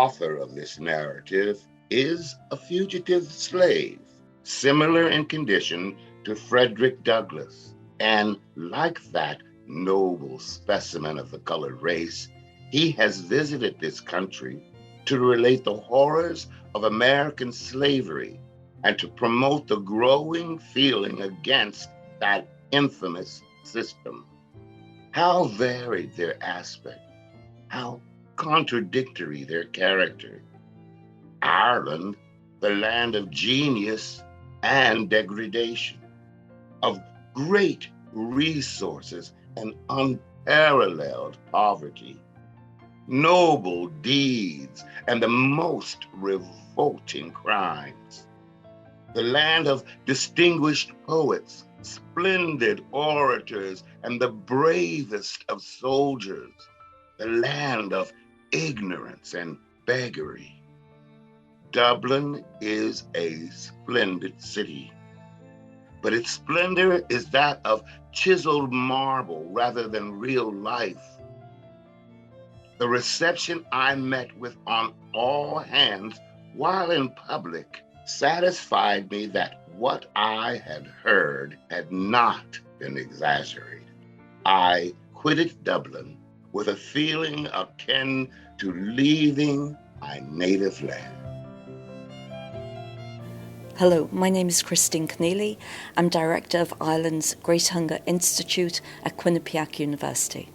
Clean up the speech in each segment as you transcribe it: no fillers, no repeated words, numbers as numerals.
author of this narrative is a fugitive slave, similar in condition to Frederick Douglass. And like that noble specimen of the colored race, he has visited this country to relate the horrors of American slavery and to promote the growing feeling against that infamous system. How varied their aspect, how contradictory their character. Ireland, the land of genius and degradation, of great resources and unparalleled poverty, noble deeds and the most revolting crimes. The land of distinguished poets, splendid orators, and the bravest of soldiers. The land of ignorance and beggary. Dublin is a splendid city, but its splendor is that of chiseled marble rather than real life. The reception I met with on all hands while in public satisfied me that what I had heard had not been exaggerated. I quitted Dublin with a feeling akin to leaving my native land. Hello, my name is Christine Kinealy. I'm Director of Ireland's Great Hunger Institute at Quinnipiac University.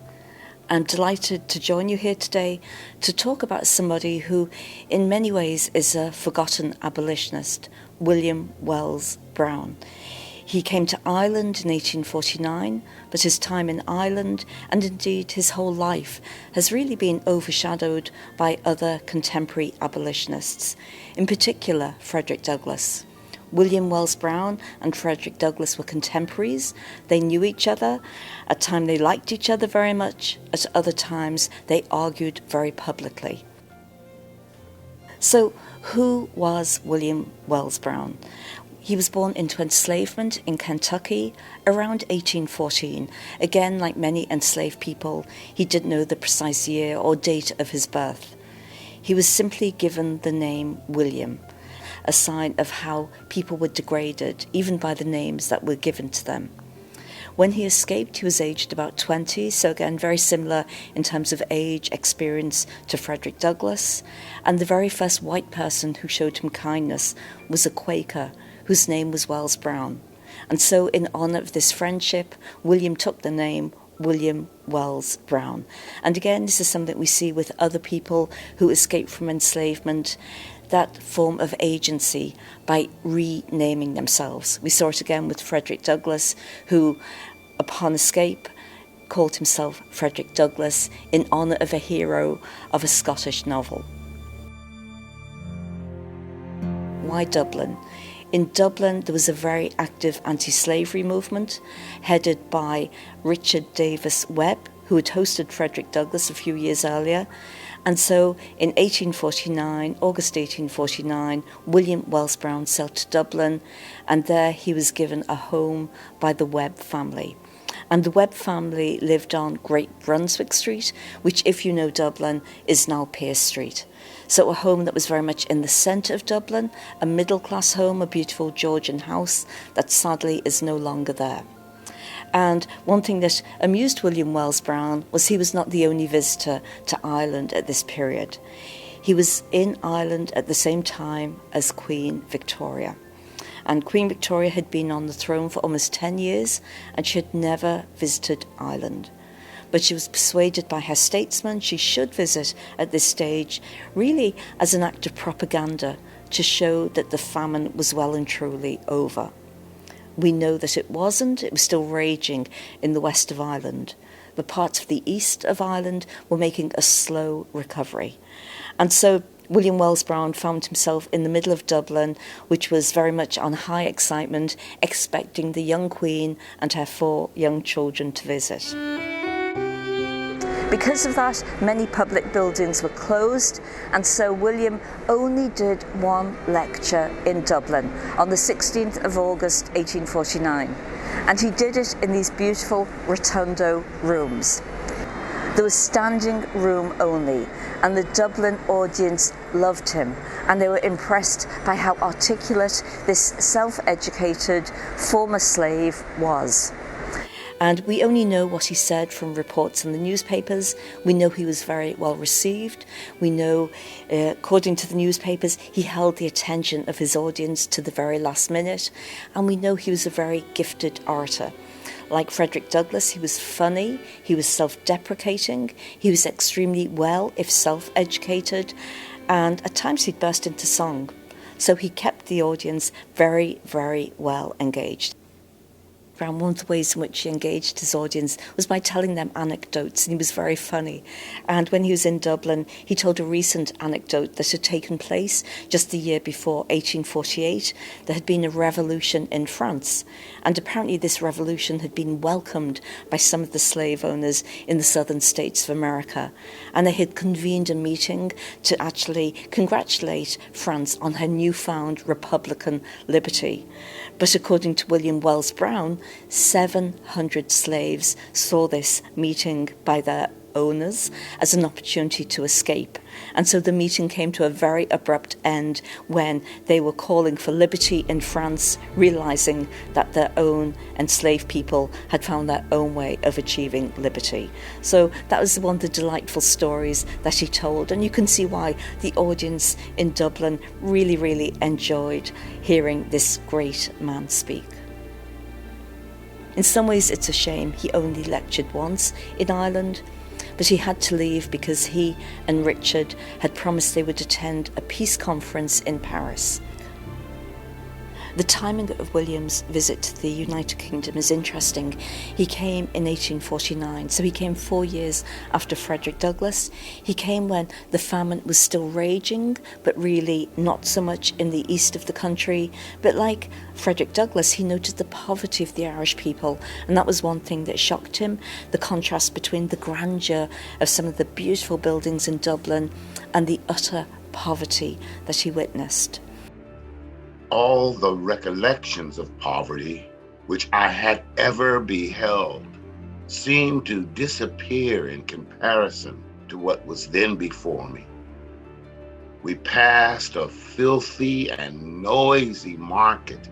I'm delighted to join you here today to talk about somebody who in many ways is a forgotten abolitionist, William Wells Brown. He came to Ireland in 1849, but his time in Ireland, and indeed his whole life, has really been overshadowed by other contemporary abolitionists, in particular Frederick Douglass. William Wells Brown and Frederick Douglass were contemporaries. They knew each other. At times they liked each other very much. At other times they argued very publicly. So who was William Wells Brown? He was born into enslavement in Kentucky around 1814. Again, like many enslaved people, he didn't know the precise year or date of his birth. He was simply given the name William, a sign of how people were degraded, even by the names that were given to them. When he escaped, he was aged about 20, so again, very similar in terms of age, experience to Frederick Douglass. And the very first white person who showed him kindness was a Quaker, whose name was Wells Brown. And so in honor of this friendship, William took the name William Wells Brown. And again, this is something we see with other people who escaped from enslavement, that form of agency by renaming themselves. We saw it again with Frederick Douglass, who, upon escape, called himself Frederick Douglass in honor of a hero of a Scottish novel. Why Dublin? In Dublin, there was a very active anti-slavery movement headed by Richard Davis Webb, who had hosted Frederick Douglass a few years earlier. And so in 1849, August 1849, William Wells Brown sailed to Dublin, and there he was given a home by the Webb family. And the Webb family lived on Great Brunswick Street, which, if you know Dublin, is now Pearse Street. So a home that was very much in the centre of Dublin, a middle-class home, a beautiful Georgian house that sadly is no longer there. And one thing that amused William Wells Brown was he was not the only visitor to Ireland at this period. He was in Ireland at the same time as Queen Victoria. And Queen Victoria had been on the throne for almost 10 years, and she had never visited Ireland. But she was persuaded by her statesmen she should visit at this stage, really as an act of propaganda to show that the famine was well and truly over. We know that it wasn't. It was still raging in the west of Ireland. The parts of the east of Ireland were making a slow recovery. And so William Wells Brown found himself in the middle of Dublin, which was very much on high excitement, expecting the young Queen and her 4 young children to visit. Because of that, many public buildings were closed, and so William only did one lecture in Dublin on the 16th of August 1849, and he did it in these beautiful rotundo rooms. There was standing room only, and the Dublin audience loved him, and they were impressed by how articulate this self-educated former slave was. And we only know what he said from reports in the newspapers. We know he was very well received. We know, according to the newspapers, he held the attention of his audience to the very last minute. And we know he was a very gifted orator. Like Frederick Douglass, he was funny, he was self-deprecating, he was extremely well, if self-educated, and at times he'd burst into song. So he kept the audience very, very well engaged. One of the ways in which he engaged his audience was by telling them anecdotes, and he was very funny. And when he was in Dublin, he told a recent anecdote that had taken place just the year before, 1848. There had been a revolution in France, and apparently this revolution had been welcomed by some of the slave owners in the southern states of America. And they had convened a meeting to actually congratulate France on her newfound Republican liberty. But according to William Wells Brown, 700 slaves saw this meeting by their owners as an opportunity to escape. And so the meeting came to a very abrupt end when they were calling for liberty in France, realizing that their own enslaved people had found their own way of achieving liberty. So that was one of the delightful stories that he told, and you can see why the audience in Dublin really, really enjoyed hearing this great man speak. In some ways it's a shame he only lectured once in Ireland, but he had to leave because he and Richard had promised they would attend a peace conference in Paris. The timing of William's visit to the United Kingdom is interesting. He came in 1849, so he came 4 years after Frederick Douglass. He came when the famine was still raging, but really not so much in the east of the country. But like Frederick Douglass, he noted the poverty of the Irish people, and that was one thing that shocked him, the contrast between the grandeur of some of the beautiful buildings in Dublin and the utter poverty that he witnessed. All the recollections of poverty which I had ever beheld seemed to disappear in comparison to what was then before me. We passed a filthy and noisy market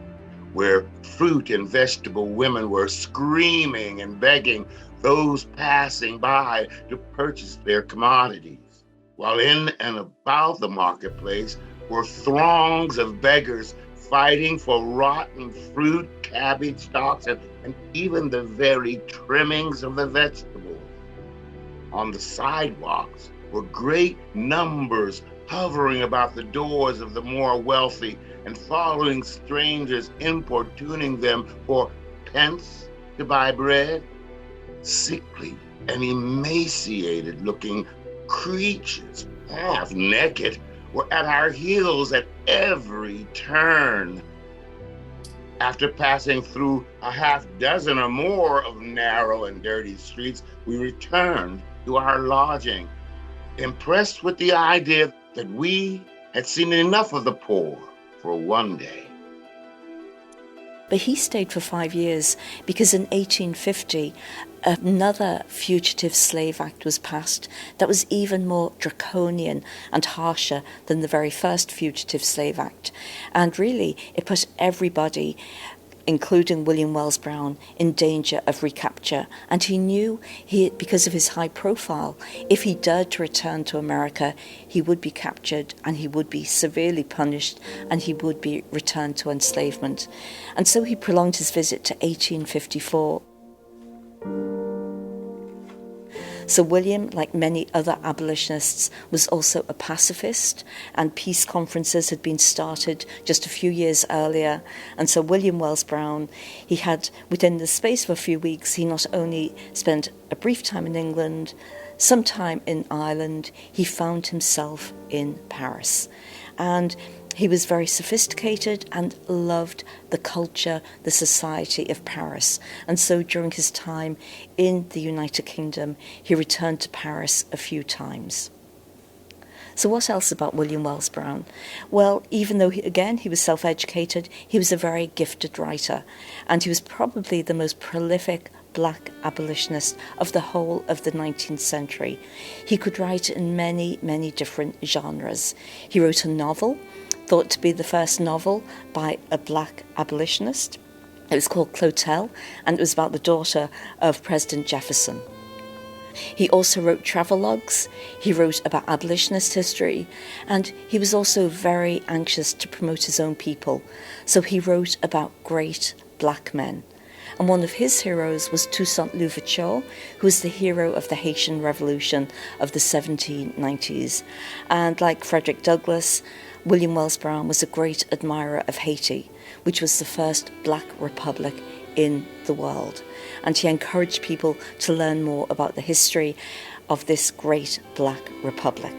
where fruit and vegetable women were screaming and begging those passing by to purchase their commodities, while in and about the marketplace were throngs of beggars fighting for rotten fruit, cabbage stalks, and even the very trimmings of the vegetables. On the sidewalks were great numbers hovering about the doors of the more wealthy and following strangers, importuning them for pence to buy bread. Sickly and emaciated looking creatures, half naked, were at our heels at every turn. After passing through a half dozen or more of narrow and dirty streets, we returned to our lodging, impressed with the idea that we had seen enough of the poor for one day. But he stayed for 5 years because in 1850, another Fugitive Slave Act was passed that was even more draconian and harsher than the very first Fugitive Slave Act. And really, it put everybody, including William Wells Brown, in danger of recapture. And he knew, because of his high profile, if he dared to return to America, he would be captured and he would be severely punished and he would be returned to enslavement. And so he prolonged his visit to 1854. So William, like many other abolitionists, was also a pacifist, and peace conferences had been started just a few years earlier. And so William Wells Brown, he had, within the space of a few weeks, he not only spent a brief time in England, some time in Ireland, he found himself in Paris. And he was very sophisticated and loved the culture, the society of Paris. And so during his time in the United Kingdom, he returned to Paris a few times. So what else about William Wells Brown? Well, even though, he was self-educated, he was a very gifted writer. And he was probably the most prolific black abolitionist of the whole of the 19th century. He could write in many, many different genres. He wrote a novel, thought to be the first novel by a black abolitionist. It was called Clotel, and it was about the daughter of President Jefferson. He also wrote travelogues, he wrote about abolitionist history, and he was also very anxious to promote his own people. So he wrote about great black men. And one of his heroes was Toussaint Louverture, who was the hero of the Haitian Revolution of the 1790s. And like Frederick Douglass, William Wells Brown was a great admirer of Haiti, which was the first black republic in the world. And he encouraged people to learn more about the history of this great black republic.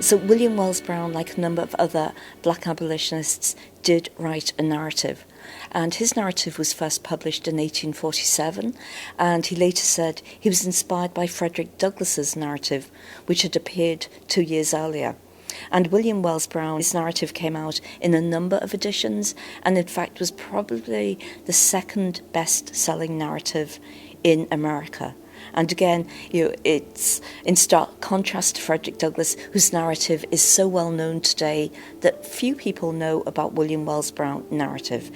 So William Wells Brown, like a number of other black abolitionists, did write a narrative. And his narrative was first published in 1847, and he later said he was inspired by Frederick Douglass's narrative, which had appeared 2 years earlier. And William Wells Brown's narrative came out in a number of editions, and in fact was probably the second best-selling narrative in America. And again, it's in stark contrast to Frederick Douglass, whose narrative is so well known today that few people know about William Wells Brown's narrative.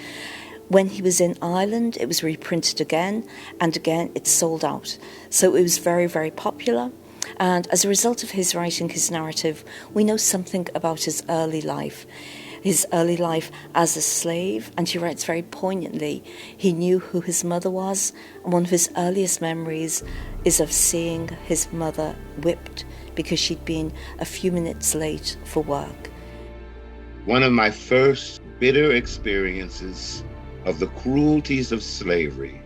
When he was in Ireland, it was reprinted again, and again it sold out. So it was very, very popular. And as a result of his writing his narrative, we know something about his early life as a slave, and he writes very poignantly. He knew who his mother was, and one of his earliest memories is of seeing his mother whipped because she'd been a few minutes late for work. One of my first bitter experiences of the cruelties of slavery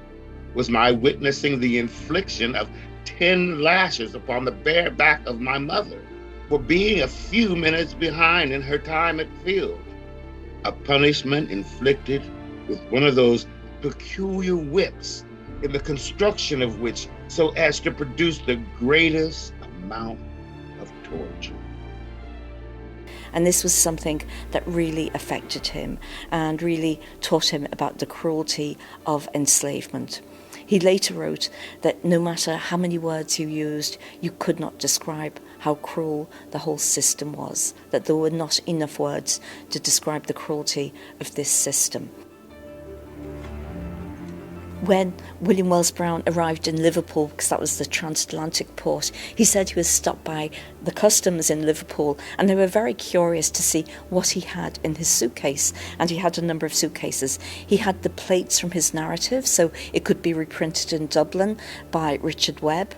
was my witnessing the infliction of 10 lashes upon the bare back of my mother for being a few minutes behind in her time at field. A punishment inflicted with one of those peculiar whips in the construction of which so as to produce the greatest amount of torture. And this was something that really affected him and really taught him about the cruelty of enslavement. He later wrote that no matter how many words you used, you could not describe how cruel the whole system was, that there were not enough words to describe the cruelty of this system. When William Wells Brown arrived in Liverpool, because that was the transatlantic port, he said he was stopped by the customs in Liverpool, and they were very curious to see what he had in his suitcase. And he had a number of suitcases. He had the plates from his narrative, so it could be reprinted in Dublin by Richard Webb.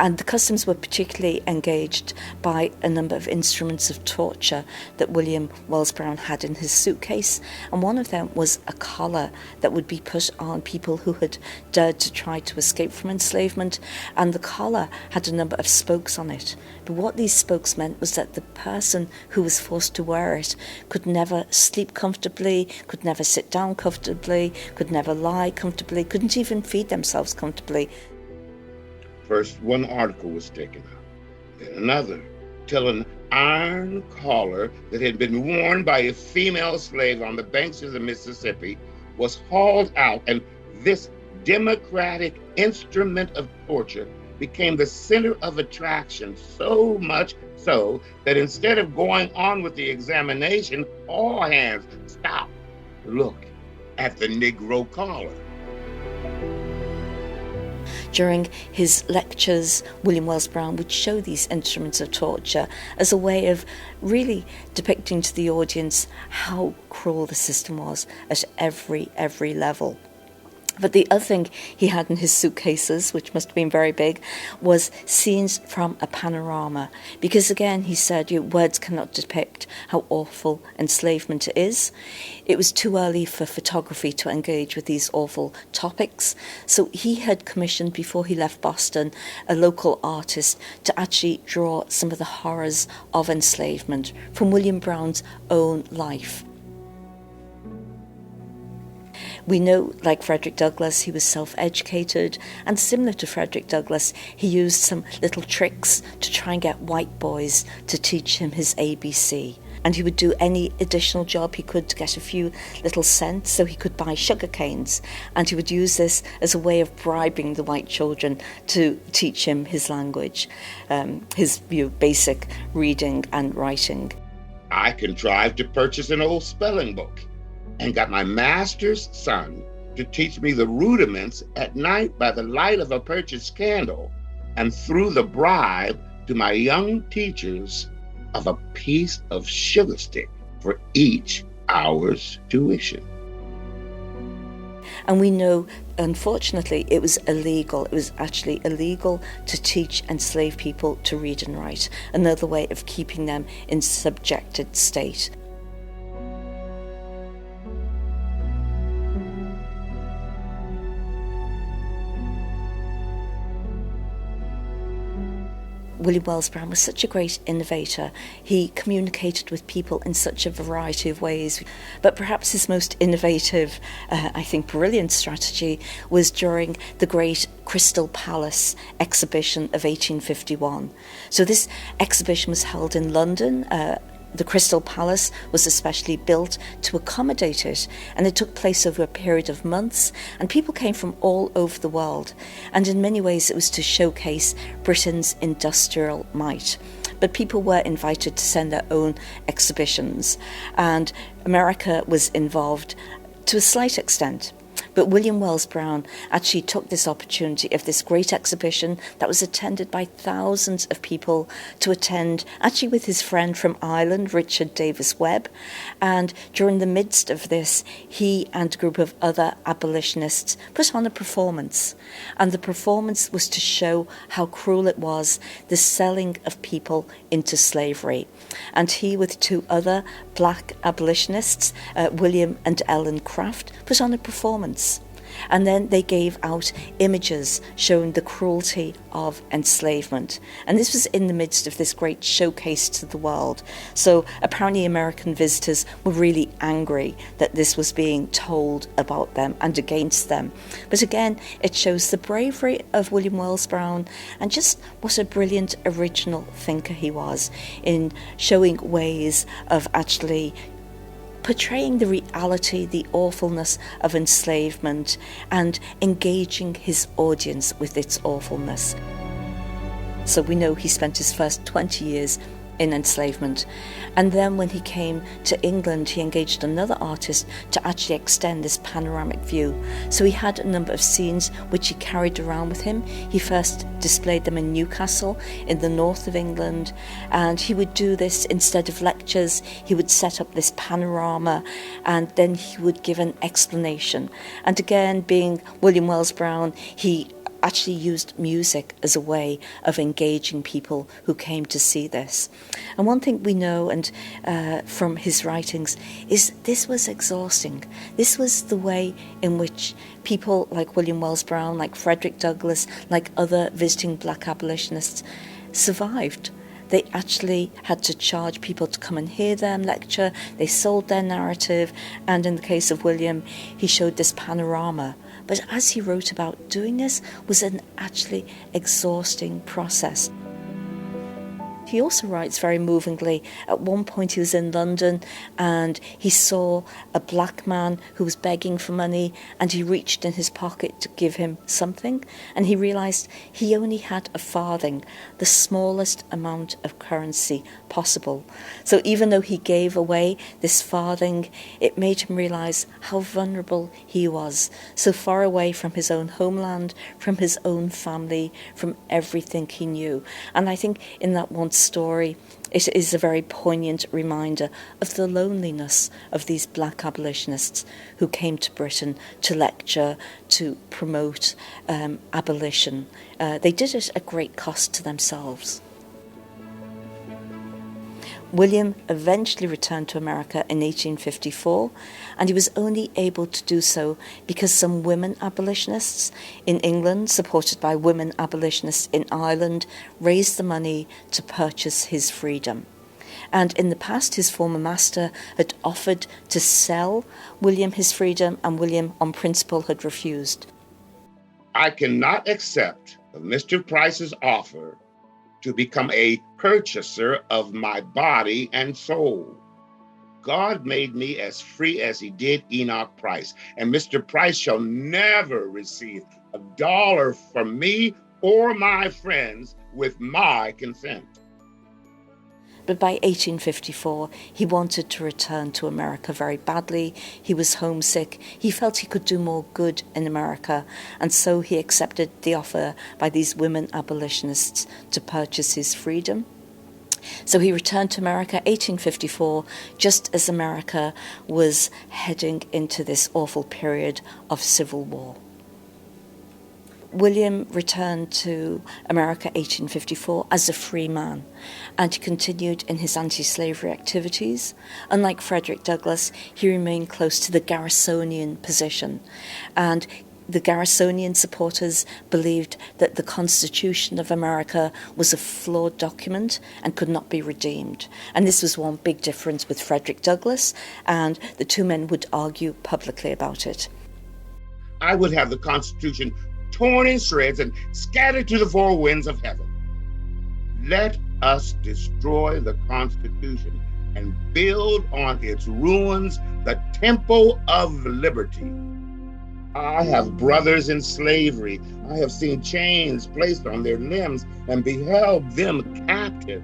And the customs were particularly engaged by a number of instruments of torture that William Wells Brown had in his suitcase. And one of them was a collar that would be put on people who had dared to try to escape from enslavement. And the collar had a number of spokes on it. But what these spokes meant was that the person who was forced to wear it could never sleep comfortably, could never sit down comfortably, could never lie comfortably, couldn't even feed themselves comfortably. First, one article was taken out, then another, till an iron collar that had been worn by a female slave on the banks of the Mississippi was hauled out, and this democratic instrument of torture became the center of attraction, so much so that instead of going on with the examination, all hands stopped to look at the Negro collar. During his lectures, William Wells Brown would show these instruments of torture as a way of really depicting to the audience how cruel the system was at every level. But the other thing he had in his suitcases, which must have been very big, was scenes from a panorama. Because again, he said, words cannot depict how awful enslavement is. It was too early for photography to engage with these awful topics. So he had commissioned, before he left Boston, a local artist to actually draw some of the horrors of enslavement from William Brown's own life. We know, like Frederick Douglass, he was self-educated, and similar to Frederick Douglass, he used some little tricks to try and get white boys to teach him his ABC. And he would do any additional job he could to get a few little cents so he could buy sugar canes. And he would use this as a way of bribing the white children to teach him his language, his basic reading and writing. I contrived to purchase an old spelling book and got my master's son to teach me the rudiments at night by the light of a purchased candle, and threw the bribe to my young teachers of a piece of sugar stick for each hour's tuition. And we know, unfortunately, it was illegal. It was actually illegal to teach enslaved people to read and write, another way of keeping them in subjected state. William Wells Brown was such a great innovator. He communicated with people in such a variety of ways. But perhaps his most innovative, brilliant strategy was during the great Crystal Palace exhibition of 1851. So this exhibition was held in London. The Crystal Palace was especially built to accommodate it, and it took place over a period of months, and people came from all over the world, and in many ways it was to showcase Britain's industrial might. But people were invited to send their own exhibitions, and America was involved to a slight extent. But William Wells Brown actually took this opportunity of this great exhibition that was attended by thousands of people to attend, actually with his friend from Ireland, Richard Davis Webb. And during the midst of this, he and a group of other abolitionists put on a performance. And the performance was to show how cruel it was, the selling of people into slavery. And he, with two other black abolitionists, William and Ellen Craft, put on a performance. And then they gave out images showing the cruelty of enslavement. And this was in the midst of this great showcase to the world. So apparently American visitors were really angry that this was being told about them and against them. But again, it shows the bravery of William Wells Brown and just what a brilliant original thinker he was in showing ways of actually portraying the reality, the awfulness of enslavement, and engaging his audience with its awfulness. So we know he spent his first 20 years in enslavement. And then when he came to England, he engaged another artist to actually extend this panoramic view. So he had a number of scenes which he carried around with him. He first displayed them in Newcastle in the north of England, and he would do this instead of lectures. He would set up this panorama, and then he would give an explanation. And again, being William Wells Brown, he actually used music as a way of engaging people who came to see this. And one thing we know and from his writings is this was exhausting. This was the way in which people like William Wells Brown, like Frederick Douglass, like other visiting black abolitionists survived. They actually had to charge people to come and hear them lecture. They sold their narrative, and in the case of William, he showed this panorama. But as he wrote about, doing this was an actually exhausting process. He also writes very movingly. At one point he was in London and he saw a black man who was begging for money, and he reached in his pocket to give him something, and he realised he only had a farthing, the smallest amount of currency possible. So even though he gave away this farthing, it made him realise how vulnerable he was, so far away from his own homeland, from his own family, from everything he knew. And I think in that one story, it is a very poignant reminder of the loneliness of these black abolitionists who came to Britain to lecture, to promote abolition. They did it at great cost to themselves. William eventually returned to America in 1854, and he was only able to do so because some women abolitionists in England, supported by women abolitionists in Ireland, raised the money to purchase his freedom. And in the past, his former master had offered to sell William his freedom, and William, on principle, had refused. I cannot accept Mr. Price's offer to become a purchaser of my body and soul. God made me as free as he did Enoch Price, and Mr. Price shall never receive $1 from me or my friends with my consent. But by 1854, he wanted to return to America very badly. He was homesick. He felt he could do more good in America. And so he accepted the offer by these women abolitionists to purchase his freedom. So he returned to America 1854, just as America was heading into this awful period of civil war. William returned to America 1854 as a free man, and he continued in his anti-slavery activities. Unlike Frederick Douglass, he remained close to the Garrisonian position, and the Garrisonian supporters believed that the Constitution of America was a flawed document and could not be redeemed. And this was one big difference with Frederick Douglass, and the two men would argue publicly about it. I would have the Constitution torn in shreds and scattered to the four winds of heaven. Let us destroy the Constitution and build on its ruins the temple of liberty. I have brothers in slavery. I have seen chains placed on their limbs and beheld them captive.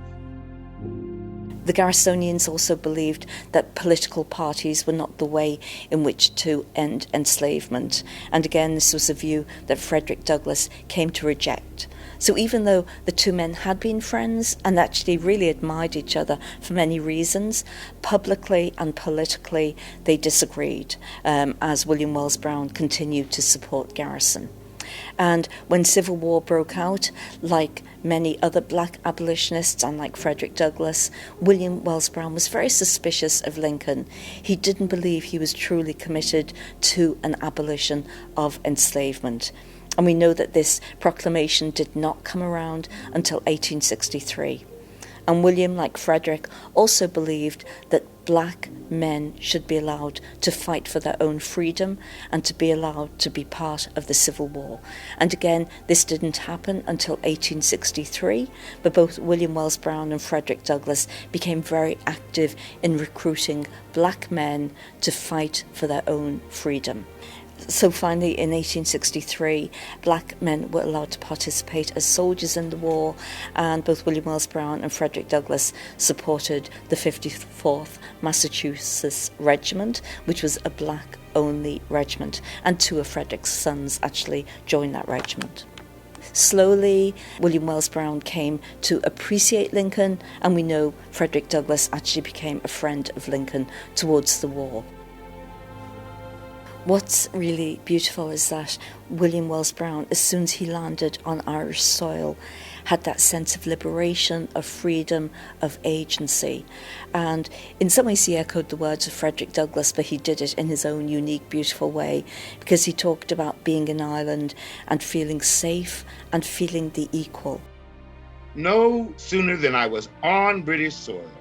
The Garrisonians also believed that political parties were not the way in which to end enslavement. And again, this was a view that Frederick Douglass came to reject. So even though the two men had been friends and actually really admired each other for many reasons, publicly and politically they disagreed, as William Wells Brown continued to support Garrison. And when civil war broke out, like many other black abolitionists and like Frederick Douglass, William Wells Brown was very suspicious of Lincoln. He didn't believe he was truly committed to an abolition of enslavement. And we know that this proclamation did not come around until 1863. And William, like Frederick, also believed that black men should be allowed to fight for their own freedom and to be allowed to be part of the Civil War. And again, this didn't happen until 1863, but both William Wells Brown and Frederick Douglass became very active in recruiting black men to fight for their own freedom. So finally, in 1863, black men were allowed to participate as soldiers in the war, and both William Wells Brown and Frederick Douglass supported the 54th Massachusetts Regiment, which was a black-only regiment, and two of Frederick's sons actually joined that regiment. Slowly, William Wells Brown came to appreciate Lincoln, and we know Frederick Douglass actually became a friend of Lincoln towards the war. What's really beautiful is that William Wells Brown, as soon as he landed on Irish soil, had that sense of liberation, of freedom, of agency. And in some ways he echoed the words of Frederick Douglass, but he did it in his own unique, beautiful way, because he talked about being in Ireland and feeling safe and feeling the equal. No sooner than I was on British soil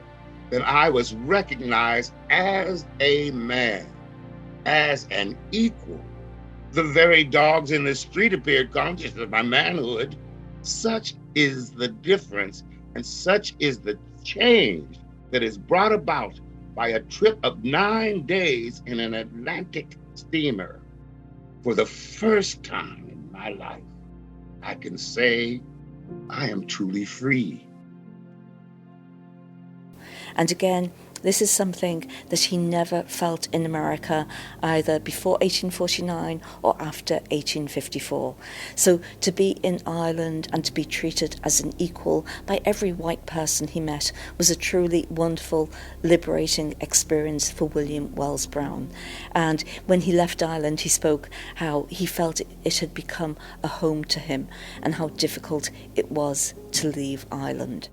than I was recognized as a man, as an equal. The very dogs in the street appeared conscious of my manhood. Such is the difference, and such is the change that is brought about by a trip of 9 days in an Atlantic steamer. For the first time in my life, I can say I am truly free. And again, this is something that he never felt in America, either before 1849 or after 1854. So to be in Ireland and to be treated as an equal by every white person he met was a truly wonderful, liberating experience for William Wells Brown. And when he left Ireland, he spoke how he felt it had become a home to him and how difficult it was to leave Ireland.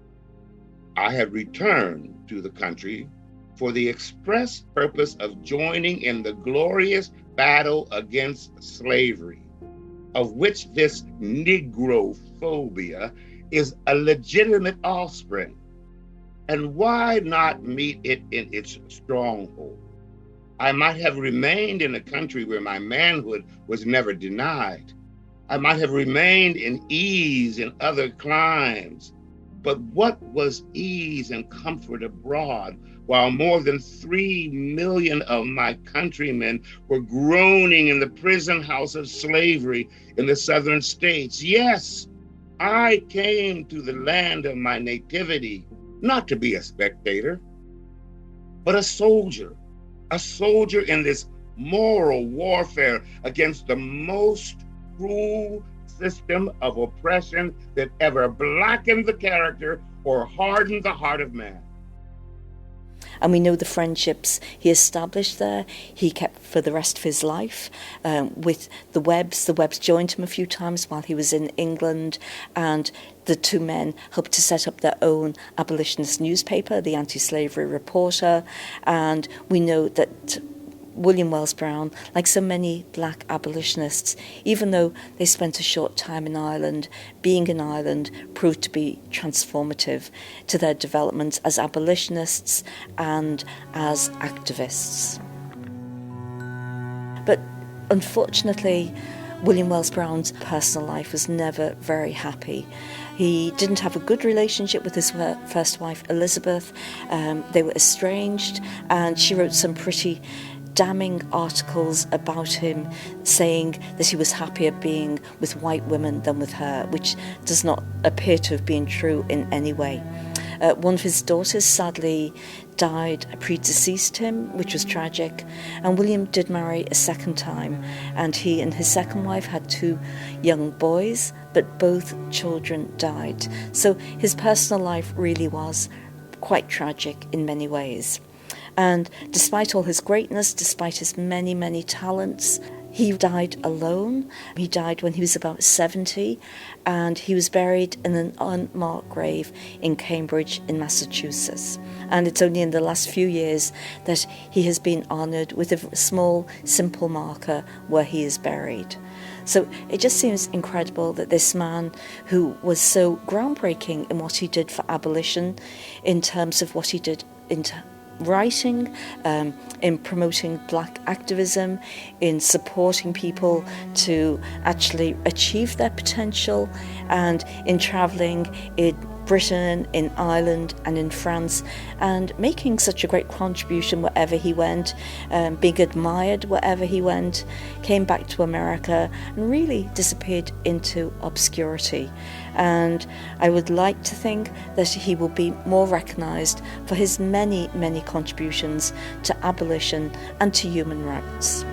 I had returned to the country for the express purpose of joining in the glorious battle against slavery, of which this Negrophobia is a legitimate offspring. And why not meet it in its stronghold? I might have remained in a country where my manhood was never denied. I might have remained in ease in other climes. But what was ease and comfort abroad while more than 3 million of my countrymen were groaning in the prison house of slavery in the southern states? Yes, I came to the land of my nativity, not to be a spectator, but a soldier in this moral warfare against the most cruel system of oppression that ever blackened the character or hardened the heart of man. And we know the friendships he established there, he kept for the rest of his life with the Webbs. The Webbs joined him a few times while he was in England, and the two men helped to set up their own abolitionist newspaper, the Anti-Slavery Reporter. And we know that William Wells Brown, like so many black abolitionists, even though they spent a short time in Ireland, being in Ireland proved to be transformative to their development as abolitionists and as activists. But unfortunately, William Wells Brown's personal life was never very happy. He didn't have a good relationship with his first wife, Elizabeth. They were estranged, and she wrote some pretty damning articles about him, saying that he was happier being with white women than with her, which does not appear to have been true in any way. One of his daughters sadly died, predeceased him, which was tragic, and William did marry a second time, and he and his second wife had 2 young boys, but both children died. So his personal life really was quite tragic in many ways. And despite all his greatness, despite his many, many talents, he died alone. He died when he was about 70, and he was buried in an unmarked grave in Cambridge in Massachusetts. And it's only in the last few years that he has been honoured with a small, simple marker where he is buried. So it just seems incredible that this man, who was so groundbreaking in what he did for abolition, in terms of what he did in writing, in promoting black activism, in supporting people to actually achieve their potential, and in travelling in Britain, in Ireland and in France, and making such a great contribution wherever he went, being admired wherever he went, came back to America and really disappeared into obscurity. And I would like to think that he will be more recognised for his many, many contributions to abolition and to human rights.